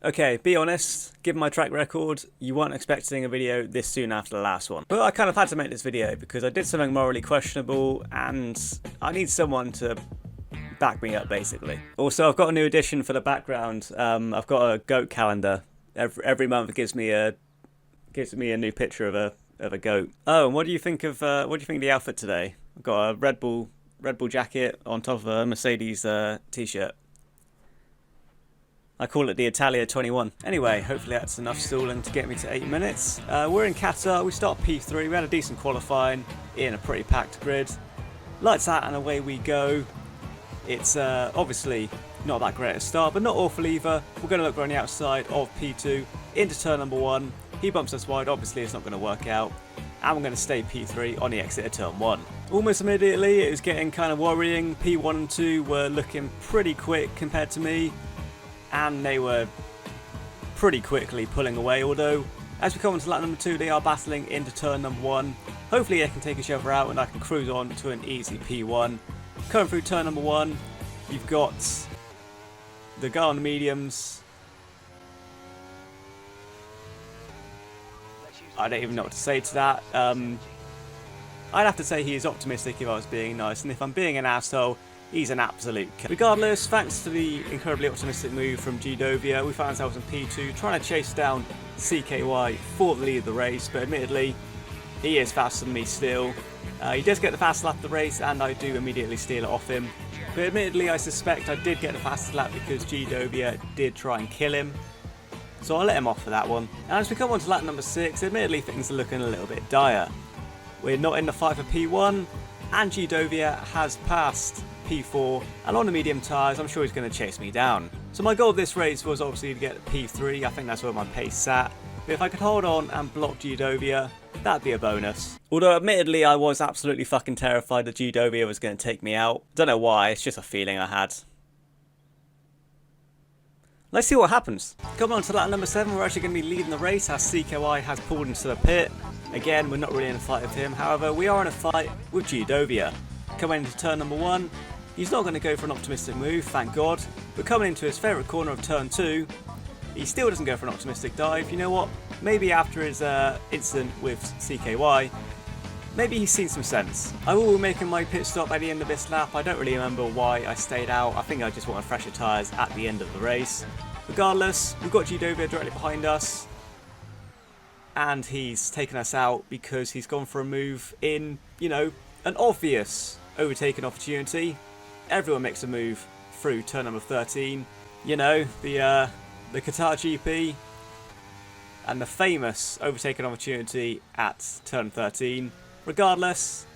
Okay, be honest, given my track record, you weren't expecting a video this soon after the last one. But I kind of had to make this video because I did something morally questionable and I need someone to back me up, basically. Also, I've got a new addition for the background. I've got a goat calendar. Every month it gives me a new picture of a goat. Oh, and what do you think of the outfit today? I've got a Red Bull jacket on top of a Mercedes t-shirt. I call it the Italia 21. Anyway, hopefully that's enough stalling to get me to 8 minutes. We're in Qatar, we start P3, we had a decent qualifying in a pretty packed grid. Lights out and away we go. It's obviously not that great a start, but not awful either. We're going to look around the outside of P2 into turn number 1. He bumps us wide, obviously it's not going to work out. And we're going to stay P3 on the exit of turn 1. Almost immediately it was getting kind of worrying. P1 and 2 were looking pretty quick compared to me. And they were pretty quickly pulling away, although as we come into lap number 2 they are battling into turn number 1. Hopefully they can take each other out and I can cruise on to an easy P1. Coming through turn number 1, you've got the guy on the mediums. I don't even know what to say to that. I'd have to say he is optimistic if I was being nice, and if I'm being an asshole, he's an absolute killer. Regardless, thanks to the incredibly optimistic move from Gdovia, we found ourselves in P2 trying to chase down CKY for the lead of the race, but admittedly, he is faster than me still. He does get the fastest lap of the race, and I do immediately steal it off him. But admittedly, I suspect I did get the fastest lap because Gdovia did try and kill him. So I'll let him off for that one. And as we come on to lap number 6, admittedly things are looking a little bit dire. We're not in the fight for P1, and Gdovia has passed P4, and on the medium tyres I'm sure he's going to chase me down. So my goal of this race was obviously to get P3, I think that's where my pace sat. But if I could hold on and block Gdovia, that'd be a bonus. Although admittedly I was absolutely fucking terrified that Gdovia was going to take me out. Don't know why, it's just a feeling I had. Let's see what happens. Coming on to lap number 7, we're actually going to be leading the race as CKY has pulled into the pit. Again, we're not really in a fight with him, however we are in a fight with Gdovia. Coming into turn number 1, he's not going to go for an optimistic move, thank God, but coming into his favourite corner of turn 2, he still doesn't go for an optimistic dive. You know what, maybe after his incident with CKY, maybe he's seen some sense. I will be making my pit stop at the end of this lap. I don't really remember why I stayed out. I think I just wanted fresher tyres at the end of the race. Regardless, we've got Gdovia directly behind us, and he's taken us out because he's gone for a move in, you know, an obvious overtaking opportunity. Everyone makes a move through turn number 13. You know, the Qatar GP and the famous overtaking opportunity at turn 13. Regardless,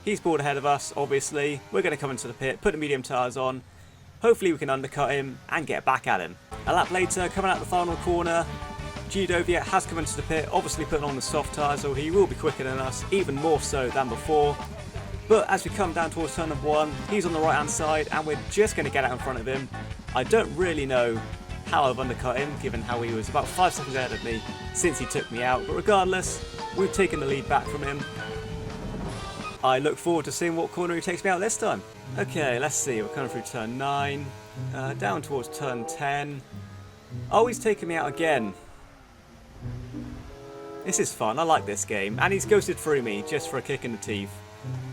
he's pulled ahead of us, obviously. We're going to come into the pit, put the medium tyres on. Hopefully we can undercut him and get back at him. A lap later, coming out the final corner, Gdovia has come into the pit, obviously putting on the soft tyres, so he will be quicker than us, even more so than before. But as we come down towards turn number 1, he's on the right hand side and we're just going to get out in front of him. I don't really know how I've undercut him, given how he was about 5 seconds ahead of me since he took me out. But regardless, we've taken the lead back from him. I look forward to seeing what corner he takes me out this time. Okay, let's see, we're coming through turn 9, down towards turn 10. Oh, he's taking me out again. This is fun, I like this game, and he's ghosted through me just for a kick in the teeth.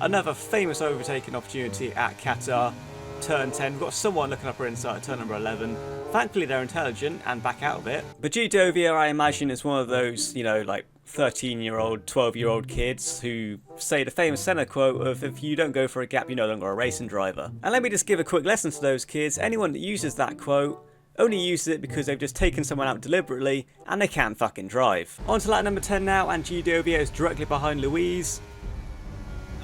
Another famous overtaking opportunity at Qatar, turn 10. We've got someone looking up our inside at turn number 11. Thankfully they're intelligent and back out of it. But Gdovia, I imagine, is one of those, you know, like 13-year-old, 12-year-old kids who say the famous Senna quote of, if you don't go for a gap, you're no longer a racing driver. And let me just give a quick lesson to those kids. Anyone that uses that quote only uses it because they've just taken someone out deliberately and they can't fucking drive. On to lap number 10 now, and Gdovia is directly behind Louise.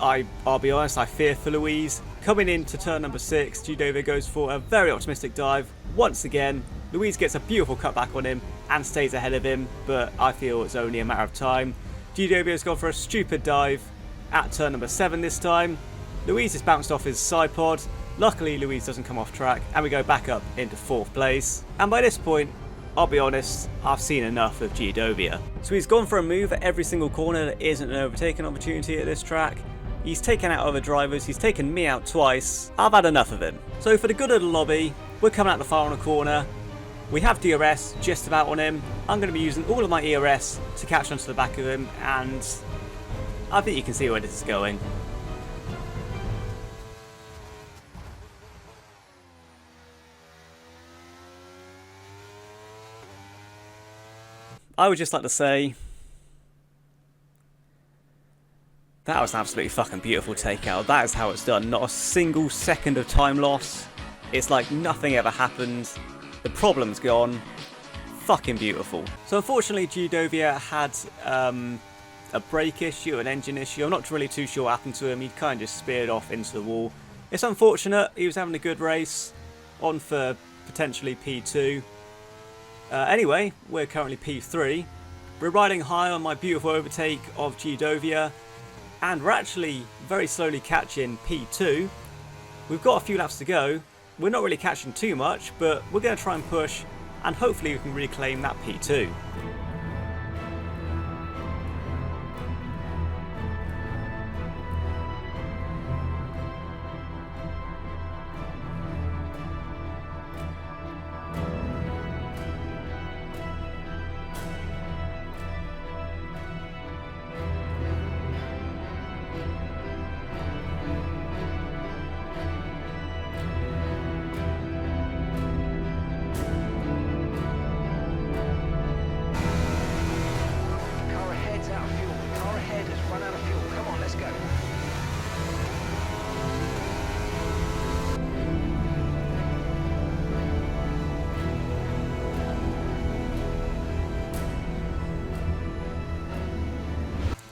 I'll be honest, I fear for Louise. Coming into turn number 6, Gdovia goes for a very optimistic dive. Once again, Louise gets a beautiful cutback on him and stays ahead of him, but I feel it's only a matter of time. Gdovia's gone for a stupid dive at turn number 7 this time. Louise has bounced off his side pod. Luckily, Louise doesn't come off track, and we go back up into 4th place. And by this point, I'll be honest, I've seen enough of Gdovia. So he's gone for a move at every single corner that isn't an overtaking opportunity at this track. He's taken out other drivers, he's taken me out twice. I've had enough of him. So for the good of the lobby, we're coming out the final corner. We have DRS just about on him. I'm going to be using all of my ERS to catch onto the back of him, and I think you can see where this is going. I would just like to say that was an absolutely fucking beautiful takeout. That is how it's done. Not a single second of time loss. It's like nothing ever happened. The problem's gone. Fucking beautiful. So unfortunately Giudovia had a brake issue, an engine issue. I'm not really too sure what happened to him. He kind of just speared off into the wall. It's unfortunate. He was having a good race. On for potentially P2. Anyway, we're currently P3. We're riding high on my beautiful overtake of Giudovia. And we're actually very slowly catching P2. We've got a few laps to go. We're not really catching too much, but we're going to try and push, and hopefully we can reclaim that P2.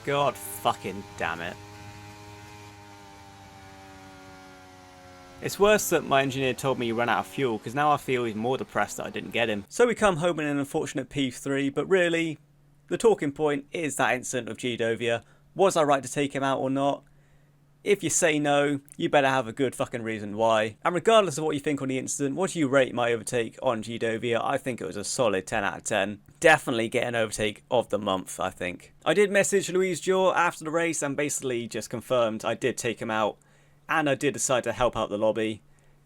God fucking damn it. It's worse that my engineer told me he ran out of fuel, because now I feel even more depressed that I didn't get him. So we come home in an unfortunate P3, but really, the talking point is that incident of Giudovia. Was I right to take him out or not? If you say no, you better have a good fucking reason why. And regardless of what you think on the incident, what do you rate my overtake on Giudovia? I think it was a solid 10 out of 10. Definitely get an overtake of the month, I think. I did message Louise Jaw after the race and basically just confirmed I did take him out. And I did decide to help out the lobby.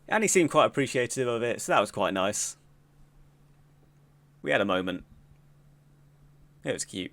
And he seemed quite appreciative of it, so that was quite nice. We had a moment. It was cute.